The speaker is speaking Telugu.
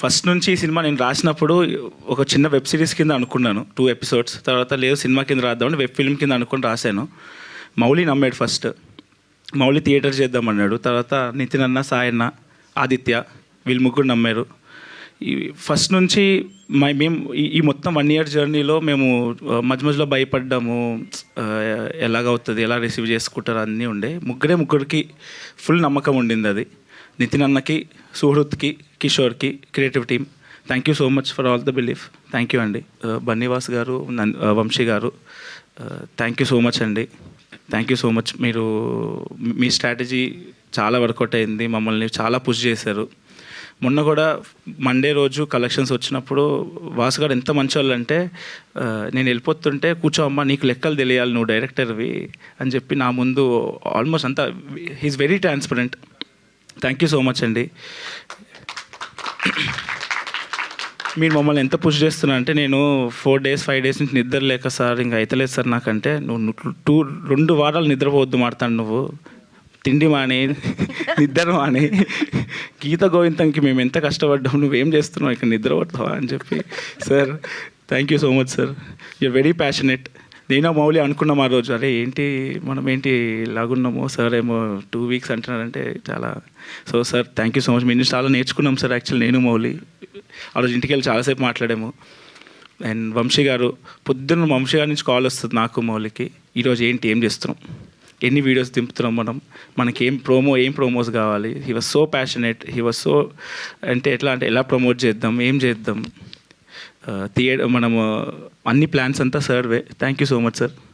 ఫస్ట్ నుంచి ఈ సినిమా నేను రాసినప్పుడు ఒక చిన్న వెబ్ సిరీస్ కింద అనుకున్నాను, 2 ఎపిసోడ్స్. తర్వాత లేదు సినిమా కింద రాద్దామని వెబ్ ఫిల్మ్ కింద అనుకుని రాశాను. మౌలి నమ్మాడు ఫస్ట్. మౌలి థియేటర్ చేద్దామన్నాడు. తర్వాత నితిన్ అన్న, సాయన్న, ఆదిత్య వీళ్ళు ముగ్గురు నమ్మారు. ఈ ఫస్ట్ నుంచి మేము ఈ మొత్తం 1 year జర్నీలో మేము మధ్య మధ్యలో భయపడ్డాము, ఎలాగవుతుంది, ఎలా రిసీవ్ చేసుకుంటారు అన్నీ ఉండే. ముగ్గురికి ఫుల్ నమ్మకం ఉండింది. అది నితిన్ అన్నకి, సుహృత్కి, కిషోర్కి, creative team, thank you so much for all the belief. Thank you అండి. బన్నీవాస్ గారు, వంశీ గారు, థ్యాంక్ యూ సో మచ్ అండి. Thank you so much. మీరు మీ స్ట్రాటజీ చాలా వర్కౌట్ అయింది, మమ్మల్ని చాలా పుష్ చేశారు. మొన్న కూడా మండే రోజు కలెక్షన్స్ వచ్చినప్పుడు వాసు గారు ఎంత మంచోళ్ళు అంటే, నేను వెళ్ళిపోతుంటే కూర్చో అమ్మా, నీకు లెక్కలు తెలియాలి, నువ్వు డైరెక్టర్వి అని చెప్పి నా ముందు ఆల్మోస్ట్ అంతా he's very transparent. Thank you so much అండి. మీరు మమ్మల్ని ఎంత పుష్ చేస్తున్నా అంటే, నేను 4 days 5 days నుంచి నిద్ర లేక సార్ ఇంకా అయితలేదు సార్ నాకంటే, నువ్వు 2 వారాలు నిద్రపోవద్దు మాడతాను, నువ్వు తిండి మాని నిద్ర మాని, గీత గోవిందంకి మేము ఎంత కష్టపడ్డాం, నువ్వేం చేస్తున్నావు ఇక్కడ నిద్రపడతావా అని చెప్పి. Sir thank you so much sir, you're very passionate. నేను మౌలి అనుకున్నాం ఆ రోజు, అరే ఏంటి మనం ఏంటి ఇలాగున్నామో, సార్ ఏమో 2 weeks అంటున్నారంటే చాలా. So sir thank you so much. మేము చాలా నేర్చుకున్నాం సార్. యాక్చువల్లీ నేను మౌలి ఆ రోజు ఇంటికి వెళ్ళి చాలాసేపు మాట్లాడాము. అండ్ వంశీ గారు, పొద్దున్న వంశీ గారి నుంచి కాల్ వస్తుంది నాకు మౌలికి, ఈరోజు ఏంటి, ఏం చేస్తున్నాం, ఎన్ని వీడియోస్ దింపుతున్నాం మనకి ఏం ప్రోమోస్ కావాలి. He was so passionate, he was so అంటే ఎట్లా అంటే ఎలా ప్రమోట్ చేద్దాం, ఏం చేద్దాం, మనము అన్ని ప్లాన్స్ అంతా సార్వే. Thank you so much sir.